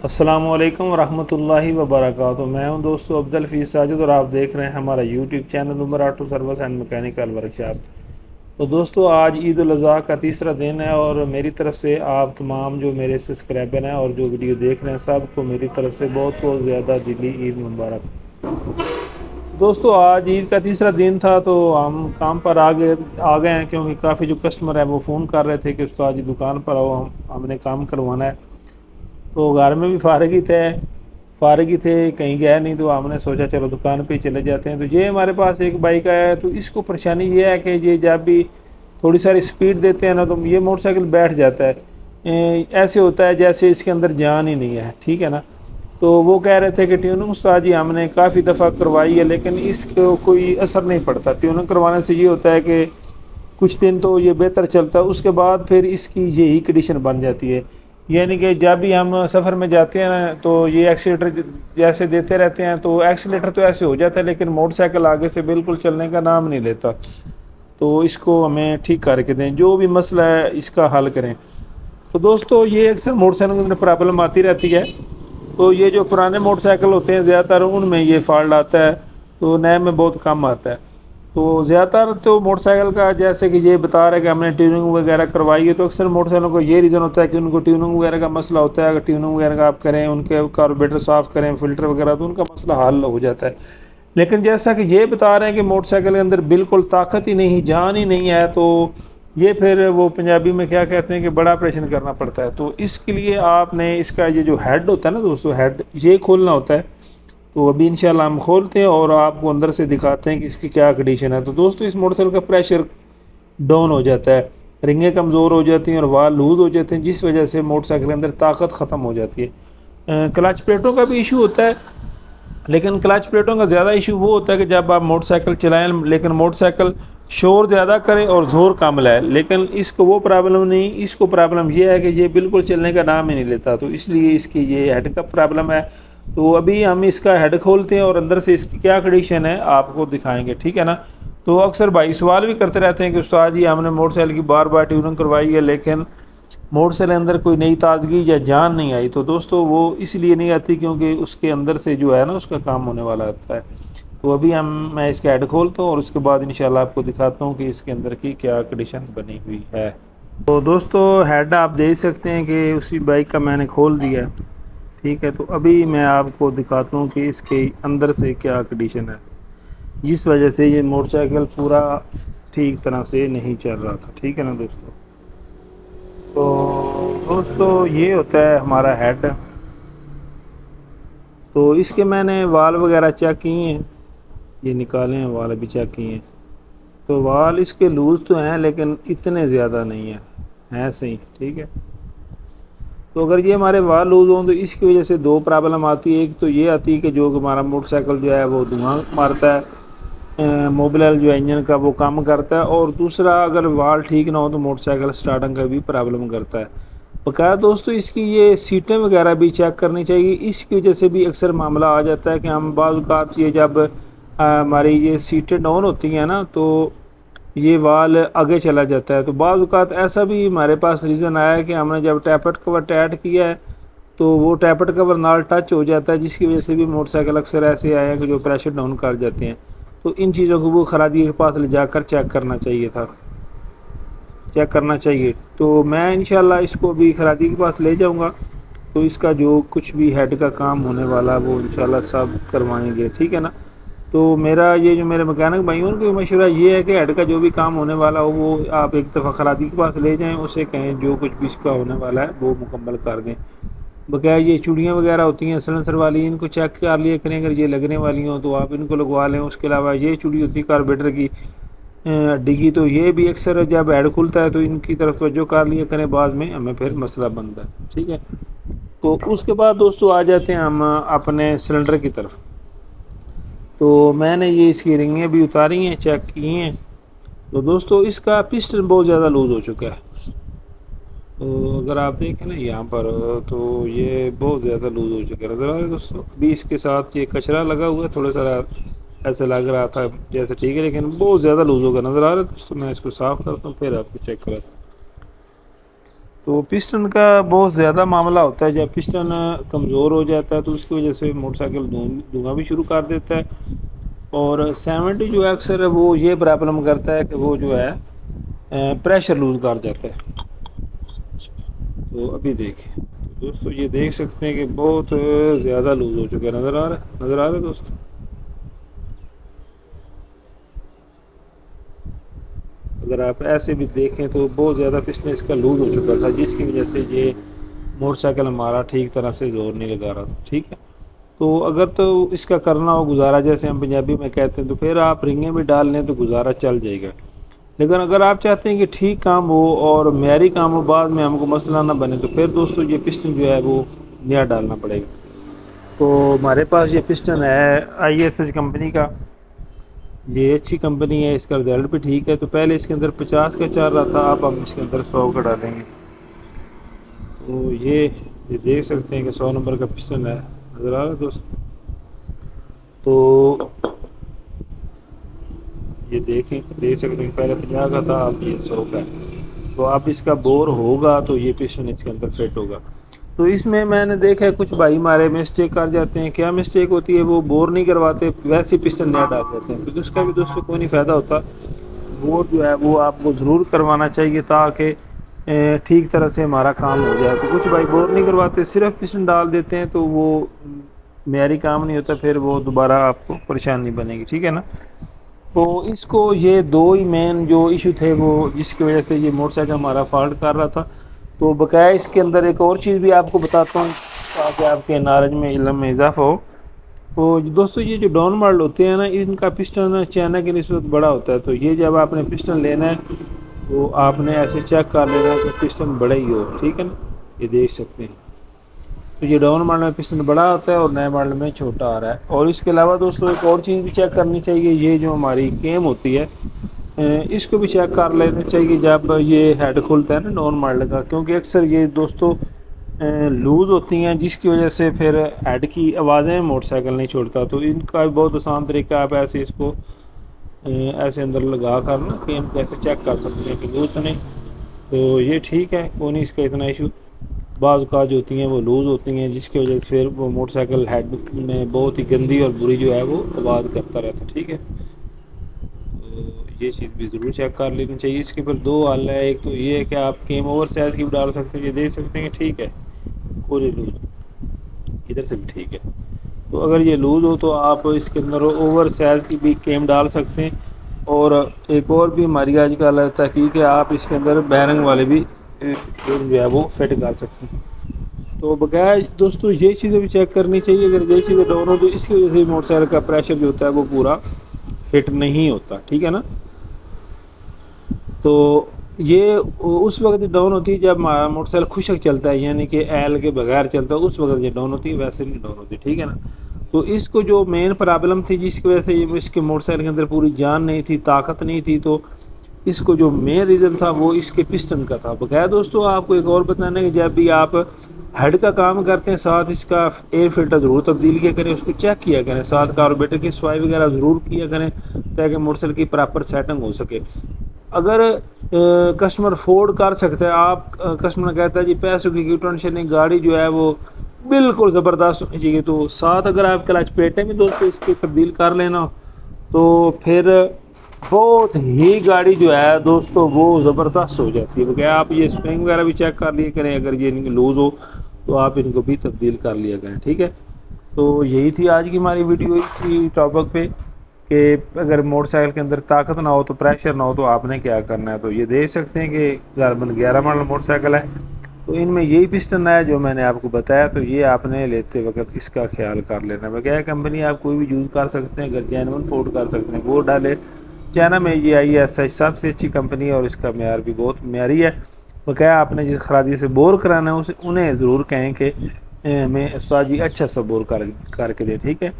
अस्सलामुअलैकुम रहमतुल्लाहि व बरकातुहू। मैं हूं दोस्तों अब्दुल हफीज़ साजिद और आप देख रहे हैं हमारा YouTube channel Umar auto service and mechanical workshop. तो दोस्तों आज ईद उल अज़हा का तीसरा दिन है और मेरी तरफ से आप तमाम जो मेरे सब्सक्राइबर हैं और जो वीडियो देख रहे हैं सबको मेरी तरफ से बहुत बहुत ज़्यादा दिली ईद मुबारक। दोस्तों आज ईद का तीसरा दिन था तो हम काम पर आ गए हैं, क्योंकि काफ़ी जो कस्टमर है वो फ़ोन कर रहे थे कि उस्ताद जी दुकान पर आओ, हमने काम करवाना है। तो घर में भी फारग ही थे, कहीं गया नहीं, तो हमने सोचा चलो दुकान पे चले जाते हैं। तो ये हमारे पास एक बाइक आया है, तो इसको परेशानी ये है कि ये जब भी थोड़ी सारी स्पीड देते हैं ना तो ये मोटरसाइकिल बैठ जाता है। ऐसे होता है जैसे इसके अंदर जान ही नहीं है, ठीक है ना। तो वो कह रहे थे कि ट्यूनिंग उस्ताद जी हमने काफ़ी दफ़ा करवाई है लेकिन इसको कोई असर नहीं पड़ता। ट्यूनिंग करवाने से ये होता है कि कुछ दिन तो ये बेहतर चलता है, उसके बाद फिर इसकी यही कंडीशन बन जाती है। यानी कि जब भी हम सफ़र में जाते हैं ना तो ये एक्सीलेटर जैसे देते रहते हैं, तो एक्सीलेटर तो ऐसे हो जाता है लेकिन मोटरसाइकिल आगे से बिल्कुल चलने का नाम नहीं लेता। तो इसको हमें ठीक करके दें, जो भी मसला है इसका हल करें। तो दोस्तों ये अक्सर मोटरसाइकिल में प्रॉब्लम आती रहती है। तो ये जो पुराने मोटरसाइकिल होते हैं ज़्यादातर उनमें ये फॉल्ट आता है, तो नए में बहुत कम आता है। तो ज़्यादातर तो मोटरसाइकिल का जैसे कि ये बता रहा है कि हमने ट्यूनिंग वगैरह करवाई है, तो अक्सर मोटरसाइकिलों को ये रीज़न होता है कि उनको ट्यूनिंग वगैरह का मसला होता है। अगर ट्यूनिंग वगैरह का आप करें, उनके कार्बोरेटर साफ़ करें, फ़िल्टर वगैरह, तो उनका मसला हल हो जाता है। लेकिन जैसा कि ये बता रहे हैं कि मोटरसाइकिल के अंदर बिल्कुल ताकत ही नहीं, जान ही नहीं है, तो ये फिर वो पंजाबी में क्या कहते हैं कि बड़ा ऑपरेशन करना पड़ता है। तो इसके लिए आपने इसका ये जो हेड होता है ना दोस्तों, हेड ये खोलना होता है। तो अभी इंशाल्लाह हम खोलते हैं और आपको अंदर से दिखाते हैं कि इसकी क्या कंडीशन है। तो दोस्तों इस मोटरसाइकिल का प्रेशर डाउन हो जाता है, रिंगें कमज़ोर हो जाती हैं और वाल लूज़ हो जाते हैं, जिस वजह से मोटरसाइकिल के अंदर ताकत ख़त्म हो जाती है। क्लच प्लेटों का भी इशू होता है, लेकिन क्लच प्लेटों का ज़्यादा इशू वो होता है कि जब आप मोटरसाइकिल चलाएं लेकिन मोटरसाइकिल शोर ज़्यादा करे और ज़ोर कम लाए, लेकिन इसको वो प्रॉब्लम नहीं। इसको प्रॉब्लम ये है कि ये बिल्कुल चलने का नाम ही नहीं लेता, तो इसलिए इसकी ये हेड का प्रॉब्लम है। तो अभी हम इसका हेड खोलते हैं और अंदर से इसकी क्या कंडीशन है आपको दिखाएंगे, ठीक है ना। तो अक्सर भाई सवाल भी करते रहते हैं कि उस्ताद जी हमने मोटरसाइकिल की बार बार ट्यूनिंग करवाई है लेकिन मोटरसाइकिल के अंदर कोई नई ताजगी या जान नहीं आई। तो दोस्तों वो इसलिए नहीं आती क्योंकि उसके अंदर से जो है ना उसका काम होने वाला होता है। तो अभी मैं इसका हेड खोलता हूँ और उसके बाद इंशाल्लाह आपको दिखाता हूँ कि इसके अंदर की क्या कंडीशन बनी हुई है। तो दोस्तों हेड आप देख सकते हैं कि उसी बाइक का मैंने खोल दिया, ठीक है। तो अभी मैं आपको दिखाता हूँ कि इसके अंदर से क्या कंडीशन है, जिस वजह से ये मोटरसाइकिल पूरा ठीक तरह से नहीं चल रहा था, ठीक है ना दोस्तों। तो दोस्तों ये होता है हमारा हेड। तो इसके मैंने वाल वगैरह चेक किए हैं, ये निकाले हैं वाल भी चेक किए हैं। तो वाल इसके लूज़ तो हैं लेकिन इतने ज़्यादा नहीं है सही, ठीक है। तो अगर ये हमारे वाल लूज़ हों तो इसकी वजह से दो प्रॉब्लम आती है। एक तो ये आती है कि जो हमारा मोटरसाइकिल जो है वो धुआं मारता है, मोबिल जो है इंजन का वो काम करता है, और दूसरा अगर वाल ठीक ना हो तो मोटरसाइकिल स्टार्टिंग का भी प्रॉब्लम करता है। बकाया दोस्तों इसकी ये सीटें वगैरह भी चेक करनी चाहिए। इसकी वजह से भी अक्सर मामला आ जाता है कि हम बाज़ औक़ात ये जब हमारी ये सीटें डाउन होती हैं ना तो ये वाल आगे चला जाता है। तो बाज़ औक़ात ऐसा भी हमारे पास रीज़न आया है कि हमने जब टैपेट कवर टाइट किया है तो वो टैपेट कवर नाल टच हो जाता है, जिसकी वजह से भी मोटरसाइकिल अक्सर ऐसे आए हैं कि जो प्रेशर डाउन कर जाते हैं। तो इन चीज़ों को वो खरादी के पास ले जाकर चेक करना चाहिए। तो मैं इंशाल्लाह इसको भी खरादी के पास ले जाऊंगा, तो इसका जो कुछ भी हेड का काम होने वाला वो इंशाल्लाह सब करवाएंगे, ठीक है ना। तो मेरा ये जो मेरे मैकेनिक भाई उनका मशवरा ये है कि हेड का जो भी काम होने वाला हो वो आप एक दफ़ा खरादी के पास ले जाएं, उसे कहें जो कुछ भी इसका होने वाला है वो मुकम्मल कर दें। बकाया ये चूड़ियाँ वगैरह होती हैं सलेंसर वाली, इनको चेक कर लिया करें, अगर ये लगने वाली हों तो आप इनको लगवा लें। उसके अलावा ये चूड़ी होती है कार्बोरेटर की डिगी, तो ये भी अक्सर जब हेड खुलता है तो इनकी तरफ तवज्जो कर लिया करें, बाद में हमें फिर मसला बनता है, ठीक है। तो उसके बाद दोस्तों आ जाते हैं हम अपने सिलेंडर की तरफ। तो मैंने ये इसकी रिंगें भी उतारी हैं, चेक की हैं। तो दोस्तों इसका पिस्टन बहुत ज़्यादा लूज़ हो चुका है। तो अगर आप देखें ना यहाँ पर तो ये बहुत ज़्यादा लूज़ हो चुका है नज़र आ रहा है दोस्तों। अभी इसके साथ ये कचरा लगा हुआ है, थोड़ा सा ऐसा लग रहा था जैसे ठीक है, लेकिन बहुत ज़्यादा लूज़ होगा नज़र आ रहा है दोस्तों। मैं इसको साफ़ करता हूँ फिर आपको चेक कराता हूँ। तो पिस्टन का बहुत ज़्यादा मामला होता है, जब पिस्टन कमज़ोर हो जाता है तो उसकी वजह से मोटरसाइकिल धुआं भी शुरू कर देता है। और 70 जो है अक्सर वो ये प्रॉब्लम करता है कि वो जो है प्रेशर लूज़ कर जाता है। तो अभी देखें तो दोस्तों ये देख सकते हैं कि बहुत ज़्यादा लूज़ हो चुका है। नज़र आ रहा है दोस्तों। अगर आप ऐसे भी देखें तो बहुत ज़्यादा पिस्टन इसका लूज़ हो चुका था, जिसकी वजह से ये मोटरसाइकिल हमारा ठीक तरह से जोर नहीं लगा रहा था। ठीक है, तो अगर तो इसका करना हो गुजारा, जैसे हम पंजाबी में कहते हैं, तो फिर आप रिंगें भी डाल लें तो गुजारा चल जाएगा। लेकिन अगर आप चाहते हैं कि ठीक काम हो और मेयारी काम हो, बाद में हमको मसला ना बने, तो फिर दोस्तों ये पिस्टन जो है वो नया डालना पड़ेगा। तो हमारे पास ये पिस्टन है ISH कंपनी का, ये अच्छी कंपनी है, इसका रिजल्ट भी ठीक है। तो पहले इसके अंदर 50 का चल रहा था, अब हम इसके अंदर 100 का डालेंगे। तो ये देख सकते हैं कि 100 नंबर का पिस्टन है, नज़र आ रहा है दोस्तों। तो ये देख सकते हैं पहले 50 का था, अब ये 100 का है। तो अब इसका बोर होगा तो ये पिस्टन इसके अंदर फिट होगा। तो इसमें मैंने देखा है कुछ भाई हमारे मिस्टेक कर जाते हैं। क्या मिस्टेक होती है, वो बोर नहीं करवाते, वैसे ही पिस्टन नया डाल देते हैं। तो उसका भी दोस्तों कोई नहीं फ़ायदा होता। बोर जो है वो आपको ज़रूर करवाना चाहिए ताकि ठीक तरह से हमारा काम हो जाए। तो कुछ भाई बोर नहीं करवाते, सिर्फ पिस्टन डाल देते हैं, तो वो मेयारी काम नहीं होता, फिर वो दोबारा आपको परेशानी बनेगी। ठीक है ना। तो इसको ये दो ही मेन जो इशू थे वो जिसकी वजह से ये मोटरसाइकिल हमारा फॉल्ट कर रहा था। तो बकाया इसके अंदर एक और चीज़ भी आपको बताता हूँ ताकि आपके नॉलेज में, इल्म में इजाफा हो। तो दोस्तों ये जो डाउन मॉडल होते हैं ना, इनका पिस्टन चाइना की निस्बत बड़ा होता है। तो ये जब आपने पिस्टन लेना है तो आपने ऐसे चेक कर लेना है कि पिस्टन बड़ा ही हो। ठीक है ना, ये देख सकते हैं। तो ये डाउन मॉडल में पिस्टन बड़ा होता है और नए मॉडल में छोटा आ रहा है। और इसके अलावा दोस्तों एक और चीज़ भी चेक करनी चाहिए, ये जो हमारी केम होती है इसको भी चेक कर लेना चाहिए जब ये हेड खुलता है ना डाउन मॉडल का, क्योंकि अक्सर ये दोस्तों लूज़ होती हैं, जिसकी वजह से फिर हेड की आवाज़ें मोटरसाइकिल नहीं छोड़ता। तो इनका भी बहुत आसान तरीका, आप ऐसे इसको ऐसे अंदर लगा कर ना केम को ऐसे चेक कर सकते हैं कि लूज़ तो नहीं। तो ये ठीक है, कोई नहीं इसका इतना इशू। बाज़ का जो होती हैं वो लूज़ होती हैं, जिसकी वजह से फिर वो मोटरसाइकिल हेड में बहुत ही गंदी और बुरी जो है वो आवाज़ करता रहता है। ठीक है, तो ये चीज़ भी ज़रूर चेक कर लेनी चाहिए। इसके फिर दो हल है, एक तो ये है कि आप केम ओवर साइज़ की भी डाल सकते हैं, ये देख सकते हैं कि ठीक है कोई लूज़ इधर से भी ठीक है। तो अगर ये लूज़ हो तो आप इसके अंदर ओवर साइज़ की भी केम डाल सकते हैं। और एक और भी हमारी आजकल तहकीक है, आप इसके अंदर बैरिंग वाले भी जो है वो फिट कर सकते हैं। तो बगैर दोस्तों ये चीज़ें भी चेक करनी चाहिए। अगर ये चीज़ें डाउन हो तो इसकी वजह से मोटरसाइकिल का प्रेशर जो होता है वो पूरा फिट नहीं होता। ठीक है ना। तो ये उस वक्त डाउन होती है जब मोटरसाइकिल खुशक चलता है, यानी कि एल के बगैर चलता है, उस वक्त ये डाउन होती है, वैसे नहीं डाउन होती। ठीक है ना। तो इसको जो मेन प्रॉब्लम थी जिसकी वजह से इसके मोटरसाइकिल के अंदर पूरी जान नहीं थी, ताकत नहीं थी, तो इसको जो मेन रीज़न था वो इसके पिस्टन का था। बकाया दोस्तों आपको एक और बताना है कि जब भी आप हेड का काम करते हैं, साथ इसका एयर फिल्टर ज़रूर तब्दील किया करें, उसको चेक किया करें, साथ कार्बोरेटर की सफाई वगैरह ज़रूर किया करें ताकि मोटरसाइकिल की प्रॉपर सेटिंग हो सके। अगर कस्टमर अफोर्ड कर सकता है, आप कस्टमर कहता है जी पैसों की टेंशन नहीं, गाड़ी जो है वो बिल्कुल ज़बरदस्त होनी चाहिए, तो साथ अगर आप क्लच प्लेटें भी दोस्तों इसकी तब्दील कर लेना, तो फिर बहुत ही गाड़ी जो है दोस्तों वो ज़बरदस्त हो जाती है। बगैर आप ये स्प्रिंग वगैरह भी चेक कर लिया करें, अगर ये इनकी लूज़ हो तो आप इनको भी तब्दील कर लिया करें। ठीक है, तो यही थी आज की हमारी वीडियो इसी टॉपिक पे कि अगर मोटरसाइकिल के अंदर ताकत ना हो तो प्रेशर ना हो तो आपने क्या करना है। तो ये देख सकते हैं कि 11 मॉडल मोटरसाइकिल है, तो इनमें यही पिस्टन है जो मैंने आपको बताया। तो ये आपने लेते वक्त इसका ख्याल कर लेना। बगैर कंपनी आप कोई भी यूज़ कर सकते हैं, अगर जेन्युइन फोर्ड कर सकते हैं वो डाले। चाइना में ये ISH सबसे अच्छी कंपनी है और इसका मेयार भी बहुत मेयारी है। बकाया आपने जिस खरादी से बोर कराना है उसे उन्हें ज़रूर कहें कि हमें उस्ताद जी अच्छा सा बोर करके दे। ठीक है,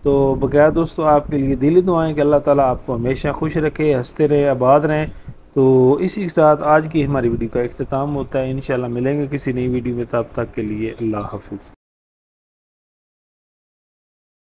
तो बकाया दोस्तों आपके लिए दिली दुआएं कि अल्लाह ताला आपको हमेशा खुश रखे, हंसते रहे, आबाद रहें। तो इसी के साथ आज की हमारी वीडियो का इख्तिताम होता है। इंशाल्लाह मिलेंगे किसी नई वीडियो में, तब तक के लिए अल्लाह हाफिज़।